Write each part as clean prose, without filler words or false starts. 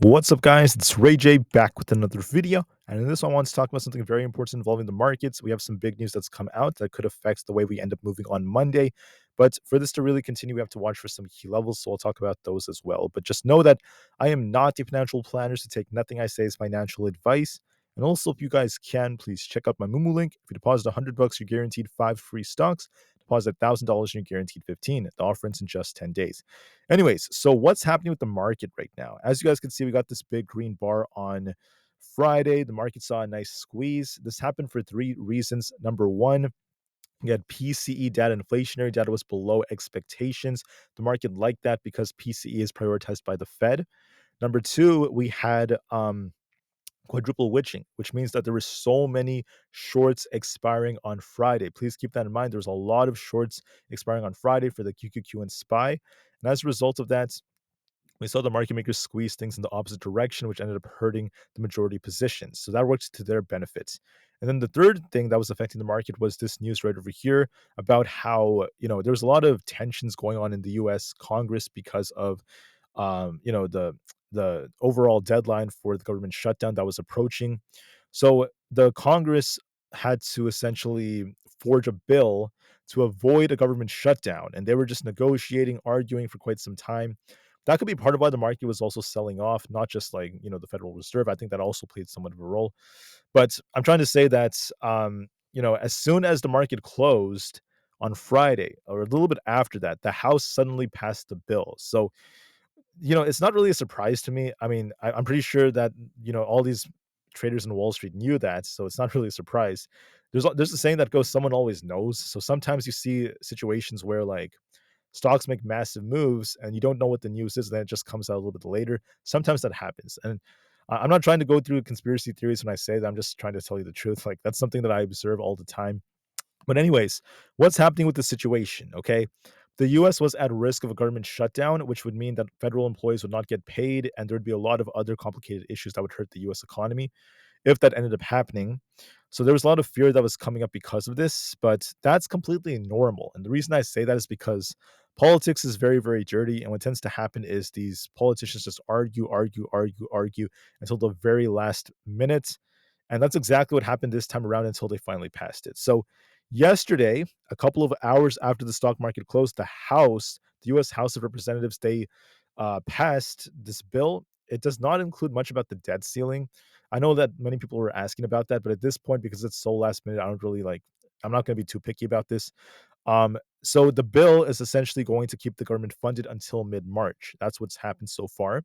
What's up, guys? It's Rey-Jay back with another video. And in this one, I want to talk about something very important involving the markets. We have some big news that's come out that could affect the way we end up moving on Monday. But for this to really continue, we have to watch for some key levels. So I'll talk about those as well. But just know that I am not a financial planner, so take nothing I say as financial advice. And also, if you guys can, please check out my Moomoo link. If you deposit $100, you're guaranteed 5 free stocks. Deposit $1,000, you're guaranteed 15. The offer ends in just 10 days. Anyways, so what's happening with the market right now? As you guys can see, we got this big green bar on Friday. The market saw a nice squeeze. This happened for three reasons. Number one, we had PCE data, inflationary data was below expectations. The market liked that because PCE is prioritized by the Fed. Number two, we had quadruple witching, which means that there were so many shorts expiring on Friday. Please keep that in mind. There's a lot of shorts expiring on Friday for the QQQ and SPY. And as a result of that, we saw the market makers squeeze things in the opposite direction, which ended up hurting the majority positions. So that works to their benefit. And then the third thing that was affecting the market was this news right over here about how, there was a lot of tensions going on in the US Congress because of, the overall deadline for the government shutdown that was approaching. So the Congress had to essentially forge a bill to avoid a government shutdown. And they were just negotiating, arguing for quite some time. That could be part of why the market was also selling off, not just like, the Federal Reserve. I think that also played somewhat of a role. But I'm trying to say that, as soon as the market closed on Friday or a little bit after that, the House suddenly passed the bill. So, it's not really a surprise to me. I mean, I'm pretty sure that, all these traders in Wall Street knew that. So it's not really a surprise. There's a saying that goes, someone always knows. So sometimes you see situations where like, stocks make massive moves and you don't know what the news is, and then it just comes out a little bit later. Sometimes that happens. And I'm not trying to go through conspiracy theories when I say that. I'm just trying to tell you the truth. Like, that's something that I observe all the time. But anyways, what's happening with the situation? Okay. The US was at risk of a government shutdown, which would mean that federal employees would not get paid, and there'd be a lot of other complicated issues that would hurt the US economy if that ended up happening. So there was a lot of fear that was coming up because of this, but that's completely normal. And the reason I say that is because politics is very, very dirty. And what tends to happen is these politicians just argue until the very last minute. And that's exactly what happened this time around until they finally passed it. So yesterday, a couple of hours after the stock market closed, the US House of Representatives, they passed this bill. It does not include much about the debt ceiling. I know that many people were asking about that, but at this point, because it's so last minute, I'm not going to be too picky about this. So the bill is essentially going to keep the government funded until mid-March. That's what's happened so far.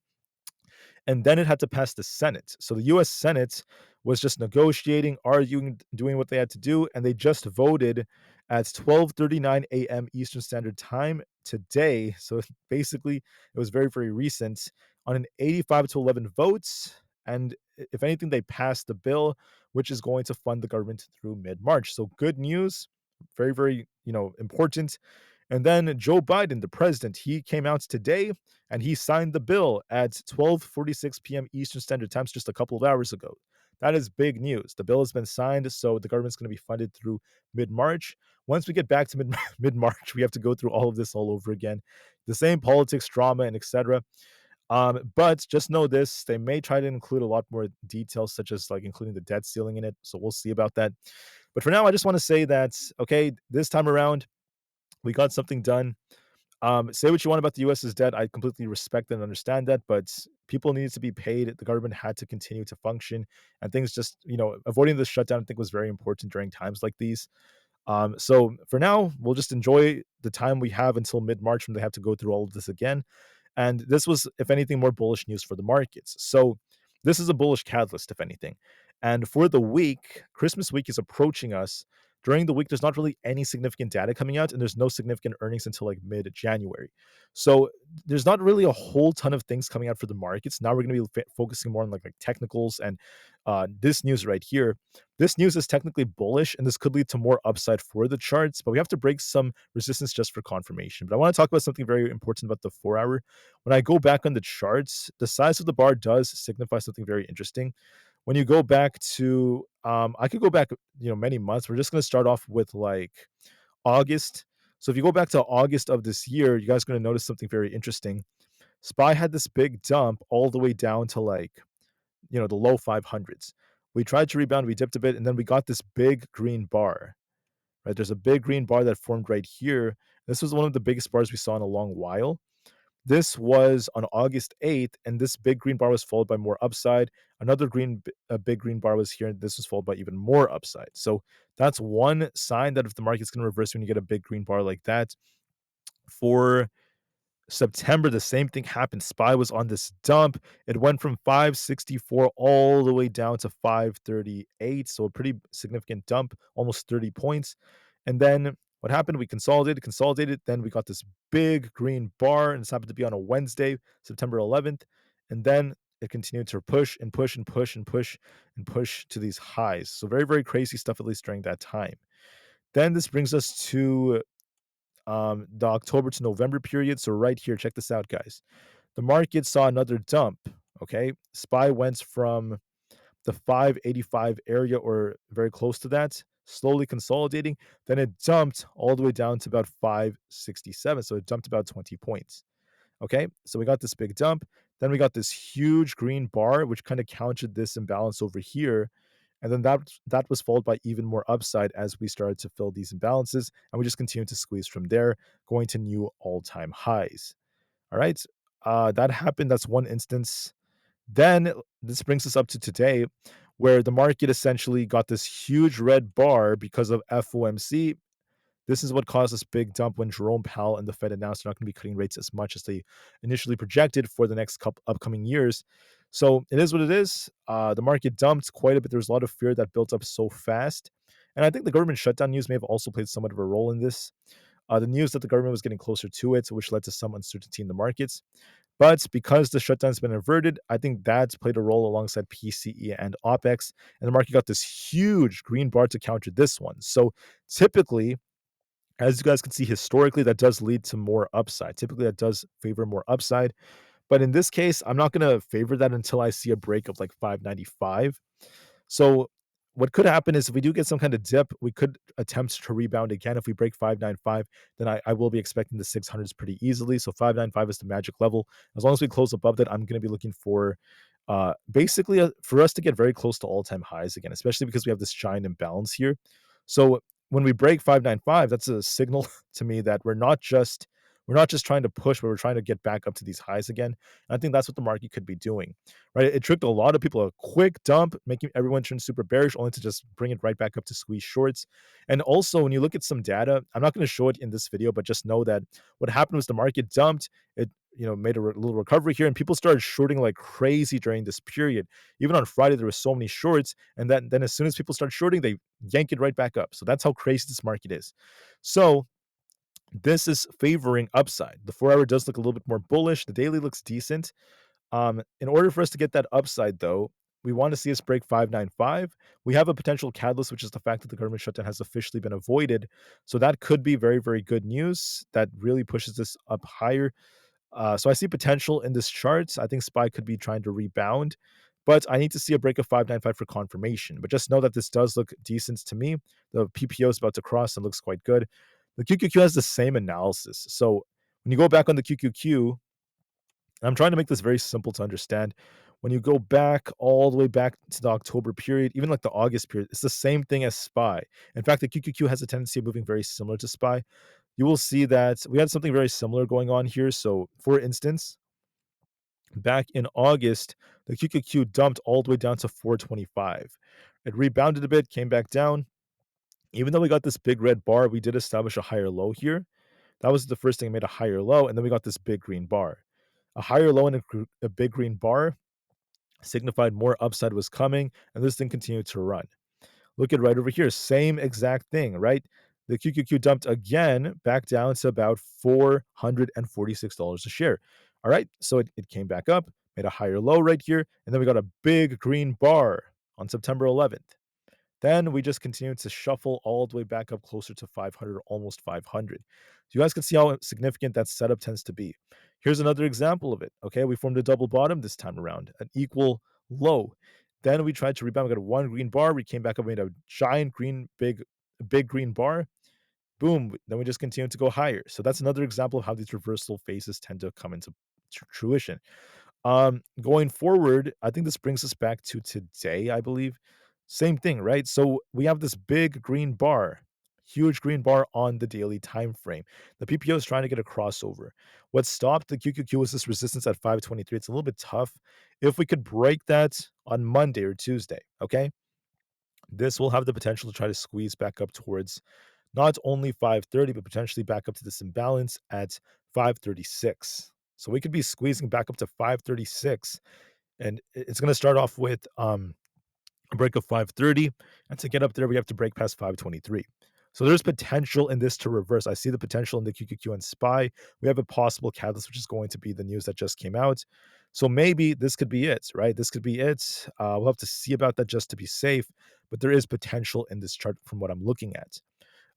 And then it had to pass the Senate. So the US Senate was just negotiating, arguing, doing what they had to do, and they just voted at 12:39 a.m. Eastern Standard Time today. So basically, it was very, very recent on an 85-11 votes. And if anything, they passed the bill, which is going to fund the government through mid-March. So good news, very, very, important. And then Joe Biden, the president, he came out today and he signed the bill at 12:46 p.m. Eastern Standard Time, just a couple of hours ago. That is big news. The bill has been signed, so the government's going to be funded through mid-March. Once we get back to mid-March, we have to go through all of this all over again. The same politics, drama, and etc. But just know this: they may try to include a lot more details, such as like including the debt ceiling in it. So we'll see about that. But for now, I just want to say that okay, this time around, we got something done. Say what you want about the US's debt. I completely respect and understand that, but people needed to be paid. The government had to continue to function, and things just, avoiding the shutdown, I think, was very important during times like these. So for now, we'll just enjoy the time we have until mid-March when they have to go through all of this again. And this was, if anything, more bullish news for the markets. So this is a bullish catalyst, if anything. And for the week, Christmas week is approaching us. During the week, there's not really any significant data coming out, and there's no significant earnings until like mid-January. So there's not really a whole ton of things coming out for the markets. Now we're going to be focusing more on like technicals and this news right here. This news is technically bullish, and this could lead to more upside for the charts, but we have to break some resistance just for confirmation. But I want to talk about something very important about the 4-hour. When I go back on the charts, the size of the bar does signify something very interesting. When you go back to, I could go back, many months. We're just going to start off with like August. So if you go back to August of this year, you guys are going to notice something very interesting. SPY had this big dump all the way down to like, the low 500s. We tried to rebound, we dipped a bit, and then we got this big green bar, right? There's a big green bar that formed right here. This was one of the biggest bars we saw in a long while. This was on August 8th, and this big green bar was followed by more upside. Another a big green bar was here, and this was followed by even more upside. So that's one sign that if the market's going to reverse when you get a big green bar like that. For September, the same thing happened. SPY was on this dump. It went from 564 all the way down to 538. So a pretty significant dump, almost 30 points. And then what happened? We consolidated. Then we got this big green bar, and this happened to be on a Wednesday, September 11th. And then it continued to push and push and push and push and push to these highs. So very, very crazy stuff, at least during that time. Then this brings us to the October to November period. So right here, check this out, guys. The market saw another dump. Okay, SPY went from the 585 area or very close to that, slowly consolidating. Then it dumped all the way down to about 567. So it dumped about 20 points. Okay, so we got this big dump. Then we got this huge green bar, which kind of countered this imbalance over here. And then that was followed by even more upside as we started to fill these imbalances, and we just continued to squeeze from there, going to new all-time highs. All right, that happened. That's one instance. Then this brings us up to today, where the market essentially got this huge red bar because of FOMC. This is what caused this big dump when Jerome Powell and the Fed announced they're not going to be cutting rates as much as they initially projected for the next couple upcoming years. So it is what it is. The market dumped quite a bit. There was a lot of fear that built up so fast. And I think the government shutdown news may have also played somewhat of a role in this. The news that the government was getting closer to it, which led to some uncertainty in the markets. But because the shutdown's been averted, I think that's played a role alongside PCE and OPEX. And the market got this huge green bar to counter this one. So typically, as you guys can see historically, that does lead to more upside. Typically, that does favor more upside. But in this case, I'm not going to favor that until I see a break of like 595. So what could happen is if we do get some kind of dip, we could attempt to rebound again. If we break 595, then I will be expecting the 600s pretty easily. So 595 is the magic level. As long as we close above that, I'm going to be looking for basically for us to get very close to all-time highs again, especially because we have this giant imbalance here. So when we break 595, that's a signal to me that we're not just trying to push, but we're trying to get back up to these highs again. And I think that's what the market could be doing, right? It tricked a lot of people, a quick dump, making everyone turn super bearish, only to just bring it right back up to squeeze shorts. And also, when you look at some data, I'm not going to show it in this video, but just know that what happened was the market dumped. It made a little recovery here, and people started shorting like crazy during this period. Even on Friday, there were so many shorts, and then as soon as people start shorting, they yank it right back up. So that's how crazy this market is. So this is favoring upside. The 4-hour does look a little bit more bullish. The daily looks decent. In order for us to get that upside, though, we want to see us break 595. We have a potential catalyst, which is the fact that the government shutdown has officially been avoided. So that could be very, very good news. That really pushes this up higher. So I see potential in this chart. I think SPY could be trying to rebound, but I need to see a break of 595 for confirmation. But just know that this does look decent to me. The PPO is about to cross and looks quite good. The QQQ has the same analysis. So when you go back on the QQQ, and I'm trying to make this very simple to understand. When you go back all the way back to the October period, even like the August period, it's the same thing as SPY. In fact, the QQQ has a tendency of moving very similar to SPY. You will see that we had something very similar going on here. So, for instance, back in August, the QQQ dumped all the way down to 425. It rebounded a bit, came back down. Even though we got this big red bar, we did establish a higher low here. That was the first thing, made a higher low, and then we got this big green bar. A higher low and a big green bar signified more upside was coming, and this thing continued to run. Look at right over here, same exact thing, right? The QQQ dumped again back down to about $446 a share. All right, so it came back up, made a higher low right here, and then we got a big green bar on September 11th. Then we just continued to shuffle all the way back up closer to 500, almost 500. So you guys can see how significant that setup tends to be. Here's another example of it. Okay, we formed a double bottom this time around, an equal low. Then we tried to rebound. We got one green bar. We came back up, made a giant big green bar. Boom. Then we just continued to go higher. So that's another example of how these reversal phases tend to come into fruition. Going forward, I think this brings us back to today, I believe. Same thing, right? So we have this big green bar, huge green bar on the daily time frame. The PPO is trying to get a crossover. What stopped the QQQ was this resistance at 523. It's a little bit tough. If we could break that on Monday or Tuesday, okay, this will have the potential to try to squeeze back up towards not only 530, but potentially back up to this imbalance at 536. So we could be squeezing back up to 536, and it's going to start off with a break of 530, and to get up there, we have to break past 523. So there's potential in this to reverse. I see the potential in the QQQ and SPY. We have a possible catalyst, which is going to be the news that just came out. So maybe this could be it, right? This could be it. We'll have to see about that just to be safe, but there is potential in this chart from what I'm looking at.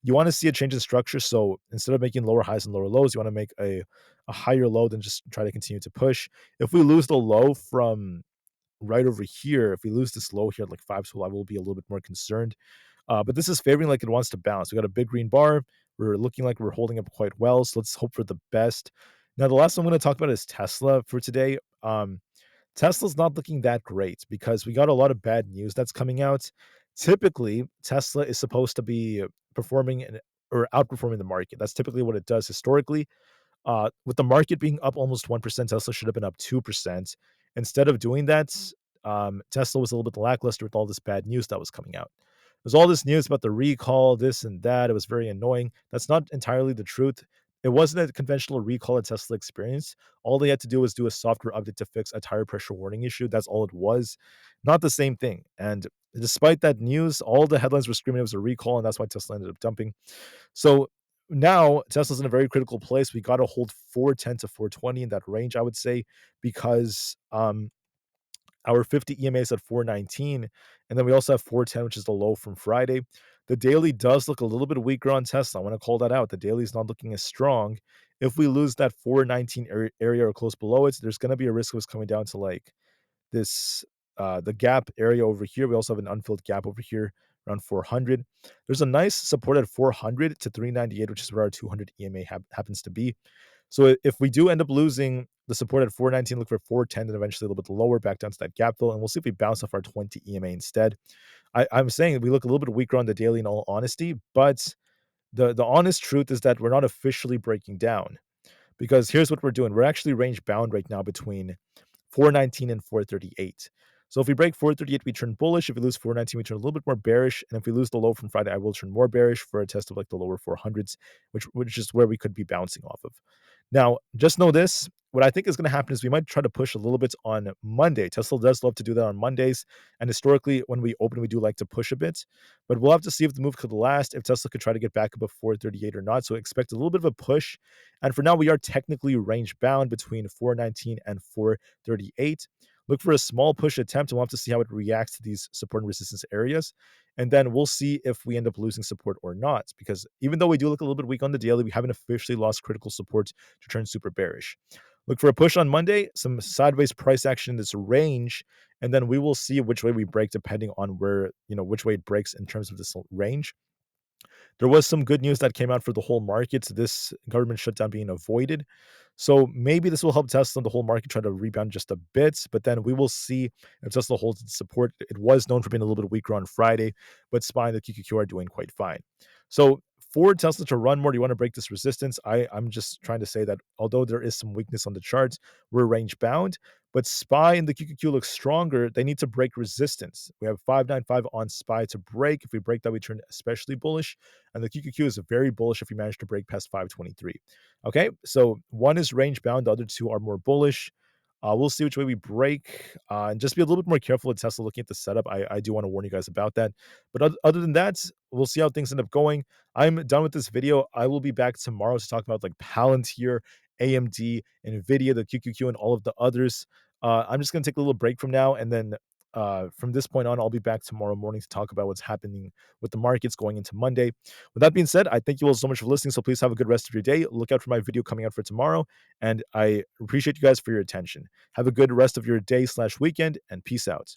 You want to see a change in structure. So instead of making lower highs and lower lows, you want to make a higher low than just try to continue to push. If we lose the low from right over here, if we lose this low here at like 512, I will be a little bit more concerned. But this is favoring like it wants to bounce. We got a big green bar. We're looking like we're holding up quite well. So let's hope for the best. Now, the last one I'm going to talk about is Tesla for today. Tesla's not looking that great because we got a lot of bad news that's coming out. Typically, Tesla is supposed to be performing or outperforming the market. That's typically what it does historically. With the market being up almost 1%, Tesla should have been up 2%. Instead of doing that, Tesla was a little bit lackluster with all this bad news that was coming out. There's all this news about the recall, this and that. It was very annoying. That's not entirely the truth. It wasn't a conventional recall at Tesla experience. All they had to do was do a software update to fix a tire pressure warning issue. That's all it was. Not the same thing. And despite that news, all the headlines were screaming it was a recall, and that's why Tesla ended up dumping. So now Tesla's in a very critical place. We got to hold 410 to 420 in that range, I would say, because our 50 EMA is at 419, and then we also have 410, which is the low from Friday. The daily does look a little bit weaker on Tesla. I want to call that out. The daily is not looking as strong. If we lose that 419 area or close below it, there's going to be a risk of us coming down to like this the gap area over here. We also have an unfilled gap over here around 400. There's a nice support at 400 to 398, which is where our 200 EMA happens to be. So if we do end up losing the support at 419, look for 410, then eventually a little bit lower back down to that gap fill, and we'll see if we bounce off our 20 EMA instead. I'm saying we look a little bit weaker on the daily in all honesty, but the honest truth is that we're not officially breaking down, because here's what we're doing. We're actually range bound right now between 419 and 438. So if we break 438, we turn bullish. If we lose 419, we turn a little bit more bearish. And if we lose the low from Friday, I will turn more bearish for a test of like the lower 400s, which is where we could be bouncing off of. Now, just know this. What I think is going to happen is we might try to push a little bit on Monday. Tesla does love to do that on Mondays. And historically, when we open, we do like to push a bit. But we'll have to see if the move could last, if Tesla could try to get back above 438 or not. So expect a little bit of a push. And for now, we are technically range bound between 419 and 438. Look for a small push attempt, and we'll have to see how it reacts to these support and resistance areas. And then we'll see if we end up losing support or not. Because even though we do look a little bit weak on the daily, we haven't officially lost critical support to turn super bearish. Look for a push on Monday, some sideways price action in this range, and then we will see which way we break depending on where, which way it breaks in terms of this range. There was some good news that came out for the whole market, this government shutdown being avoided. So maybe this will help Tesla and the whole market try to rebound just a bit, but then we will see if Tesla holds its support. It was known for being a little bit weaker on Friday, but SPY and the QQQ are doing quite fine. So for Tesla to run more, do you want to break this resistance? I'm just trying to say that although there is some weakness on the charts, we're range bound, but SPY and the QQQ look stronger. They need to break resistance. We have 595 on SPY to break. If we break that, we turn especially bullish, and the QQQ is very bullish if we manage to break past 523. Okay, so one is range bound, the other two are more bullish. We'll see which way we break, and just be a little bit more careful with Tesla looking at the setup. I do want to warn you guys about that. But other than that, we'll see how things end up going. I'm done with this video. I will be back tomorrow to talk about like Palantir, AMD, NVIDIA, the QQQ, and all of the others. I'm just going to take a little break from now, and then from this point on, I'll be back tomorrow morning to talk about what's happening with the markets going into Monday. With that being said, I thank you all so much for listening. So please have a good rest of your day. Look out for my video coming out for tomorrow. And I appreciate you guys for your attention. Have a good rest of your day/weekend, and peace out.